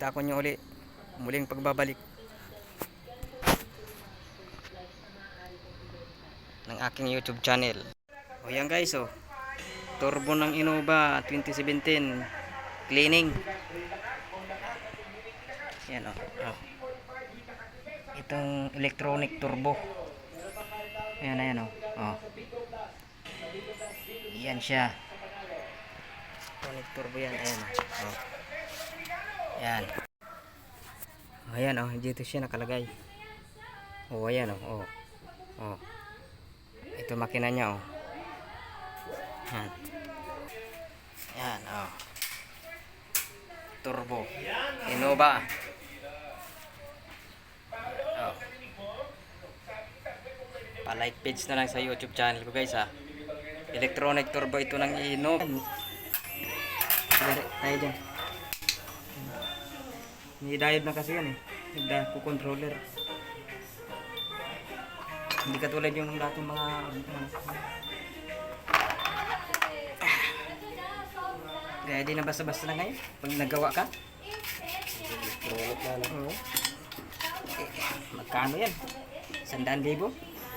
Kita ko nyo uli. Muling pagbabalik ng aking YouTube channel. O yan guys, oh. Turbo ng Innova 2017 cleaning. Yan oh. Oh. Itong electronic turbo. Ayan, ayan oh. Oh. Yan siya. Electronic turbo yan. Ayan oh. Oh. Yan. Ayan oh, dito siya nakalagay. Oh, ayan oh. Oh. Oh. Ito makina niya oh. Yan. Yan oh. Turbo Innova. Oh. Pa-like page na lang sa YouTube channel ko guys ha. Electronic turbo ito ng Innova. Tayo dyan. Ni-diode na kasi yan eh. Nagda-controller. Hindi katulad yung dating mga kaya di na basta-basta na ngayon pag nagawa ka. Oo. Magkano yan? 100,000?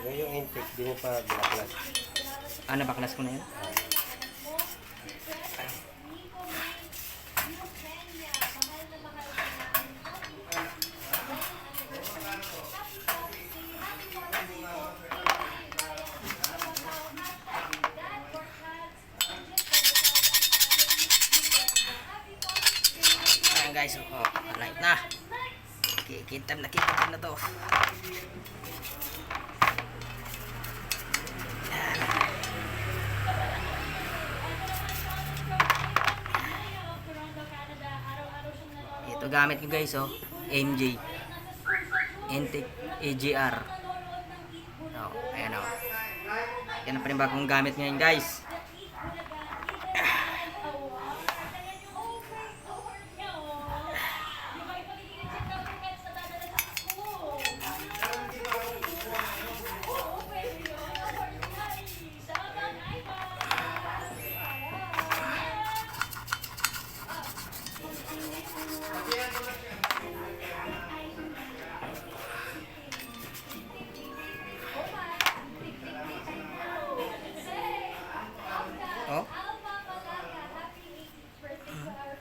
Yung intake, di mo pa baklas. Baklas ko na yan? Ayan guys, oh, light na. Kikitam na to. Ito gamit ko guys oh, MJ Intake AGR. Oh, ayan oh. Yan ang panibagong gamit ngayon guys. Oh.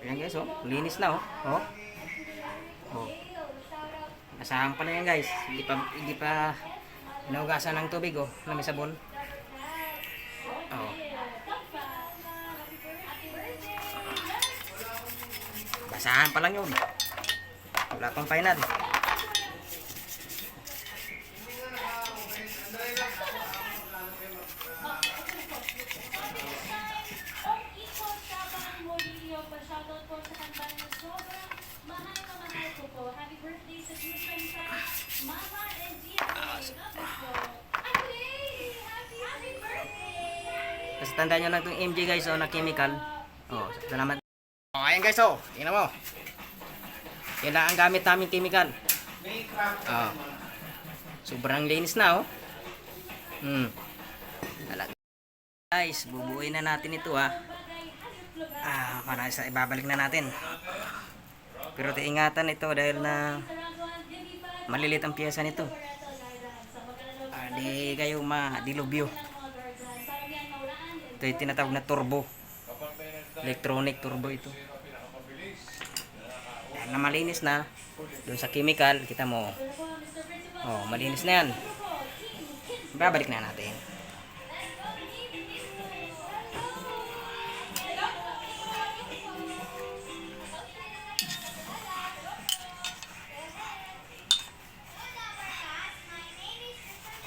Ayan guys oh, linis na oh. Oh. Oh. Asahan pa na yan guys. Hindi pa inugasan ng tubig oh, na may sabon. Oh. Basahan pa lang yun. Wala pang final. Kasi tandaan nyo lang itong MJ guys oh, na chemical. Oh, salamat. Oh, ayan guys oh, tingnan mo. Yan lang ang gamit namin chemical. Oh. Sobrang linis na oh. Guys, bubuuin na natin ito ha. Para sa ibabalik na natin. Pero ingatan ito dahil na malilit ang piyesa nito. Di kayo madilubyo. Ito yung tinatawag na turbo. Electronic turbo ito. Na malinis na. Doon sa chemical, kita mo. Oh, malinis na yan. Babalik na natin.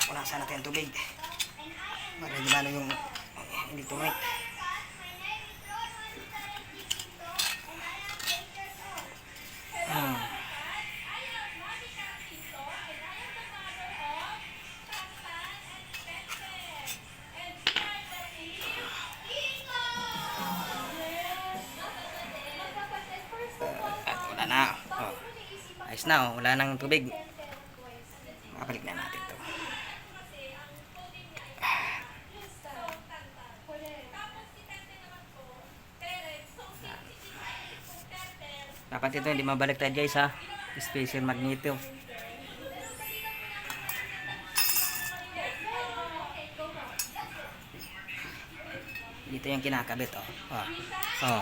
Punasan natin ang tubig. Para gumano yung electronic. Wala na. Oh. Ayos na oh. Wala nang tubig. Babalik na natin to. Dapat ito hindi mabaliktad guys ha. Special magneto. Dito yung kinakabit oh. Oh. Oh.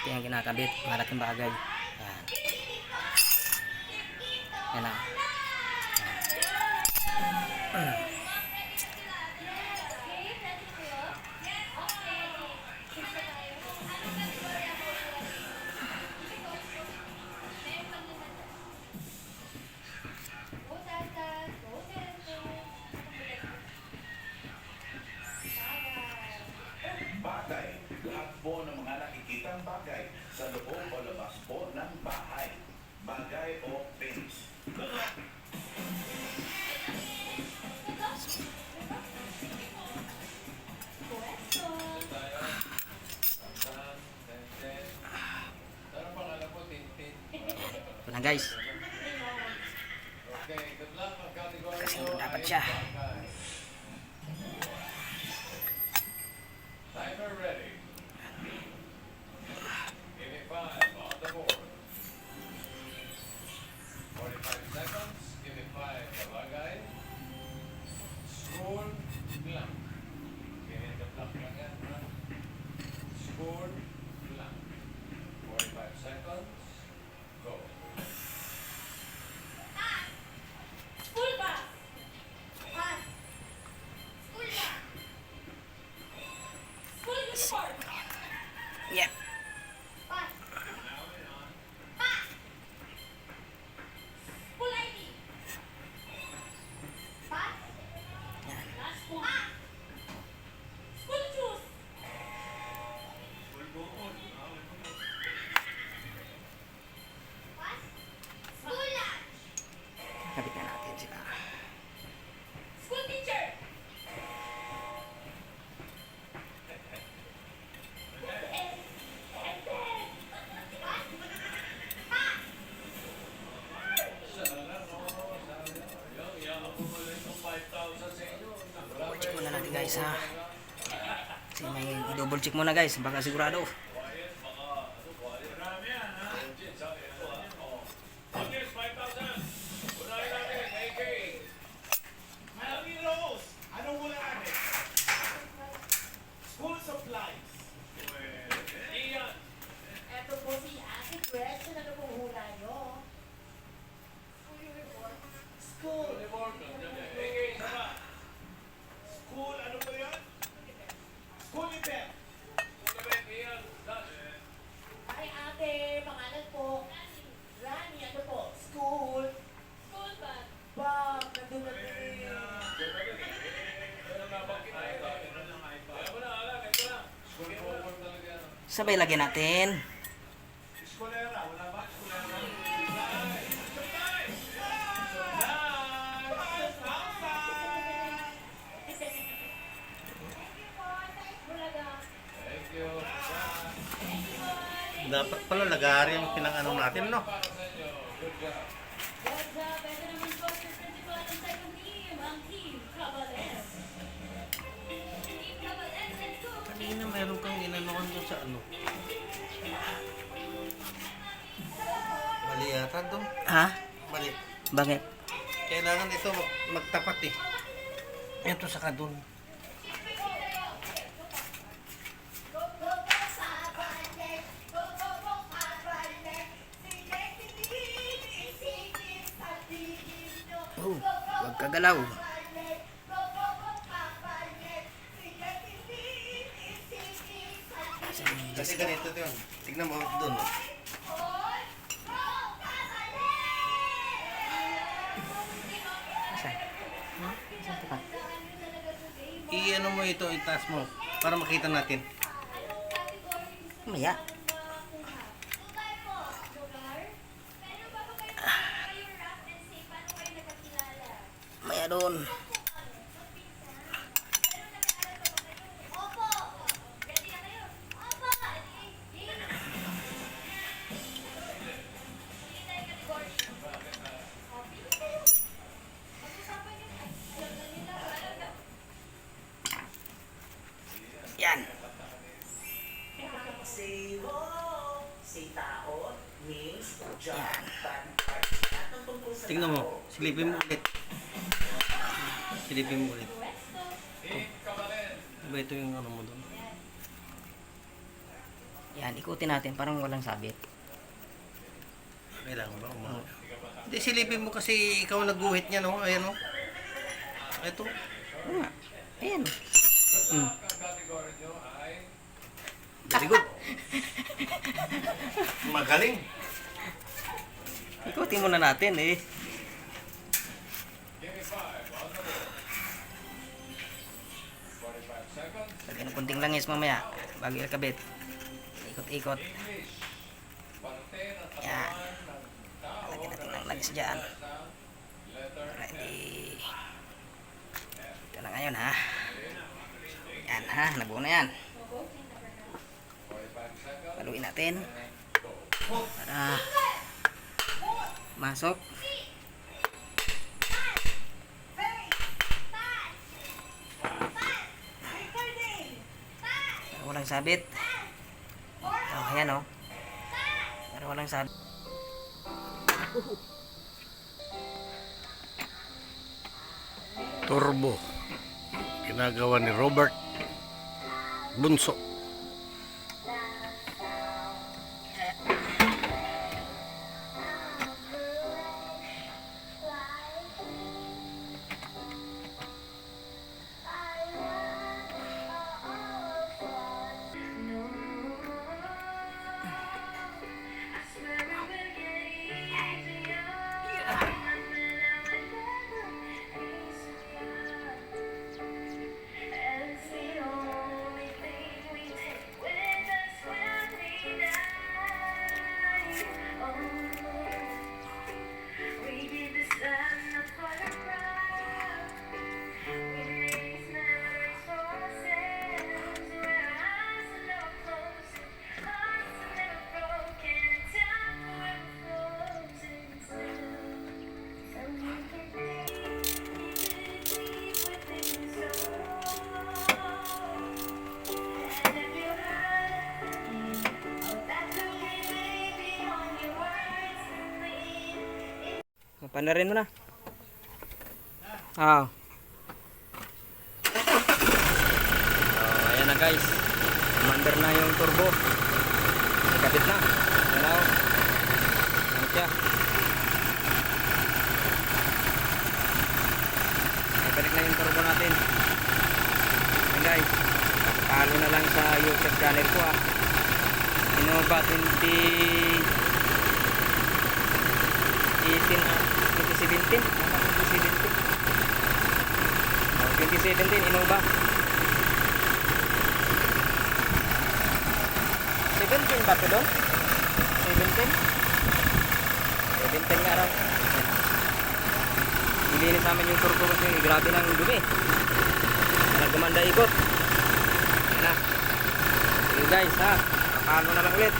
Ito yung kinakabit. Malaking bagay. Yan. Yan na. Bagay, lahat po ng mga nakikitang bagay sa loob o labas po ng bahay. Bagay o things. Ito na guys. Kasi dapat siya. Timer ready. Give me 5 on the board. 45 seconds. Give me 5 sa bagay. Score blank. Ganyan ka blank lang yan. Ha? Score blank. 45 seconds. Go. School bus. Pass. School bus. School uniform. Yep. Pass. Pass. School ID. Pass. Last school. Pass. School shoes. Pass. School lunch. Kabit na natin sila. School teacher. Double check muna natin guys ha. Kasi may double check muna guys. Baka sigurado. School supplies. Eto po si Ate Gretchen. Ano pong hula nyo? School uniform. School. School, ano ba yan? School event. Ay, ate, pangalan po. Rani, ano po? School. School bag. Bag, nandun na din. Sabay lagyan natin. Eskolera, wala ba? Eskolera. Thank you. Dapat pala lagari yung pinang-ano natin, no? Good job. Good job. Ito naman po si Principal ng second team, ang Team Cabales. Team Cabales, let's go! Kanina meron kang inanukan doon sa ano. Mali yata doon. Ha? Mali. Bakit? Kailangan ito magtapat eh. Ito saka doon. Go, go, go, Cabales! Go, go, go, Cabales! Sige, sige, sige, sa tingin nyo. Oh, huwag kagalaw. Go, go, go, Cabales! Sige, sige, sige, sa tingin Kasi ganito yun. Tignan mo doon. Oh. Saan? Ha? Saan ito ka? I-ano mo ito, itaas mo. Para makita natin. Maya. Maya doon. Yan. Si tao, ni Tingnan mo, silipin mo ulit. Silipin mo ulit. Iba ito yung ano mo doon. Yan, ikutin natin parang walang sabit. Kailangan ba umano? Hindi, silipin mo kasi ikaw nagguhit niya, no? Ayan, no? Ito. Oo nga. Ayan. Very good. Magaling. Ikutin muna natin eh. Lagyan ng kunting langis mamaya bago ikabit. Ikot-ikot. Yan. Lagyan natin ng langis dyan. Ready. Ito na ngayon ha. Yan ha. Nabuo na yan. Paluin natin. Para masok. Pero walang sabit. Oh, ayan oh. Pero walang sabit. Turbo. Ginagawa ni Robert Bunso. Panarin mo na. Ah. Ayan na guys. Commander na yung turbo. Nakabit na. Ayan na oh. Ayan siya. Balik na yung turbo natin. Ayan guys. Palo na lang sa YouTube channel ko ah. Innova 2017 Innova 17 ba ito doon? 17 nga raw. Nilinis namin yung turbo kasi grabe ng dumi. Nagumanda ikot. Ayan na. Okay guys ha, pakalo na lang ulit.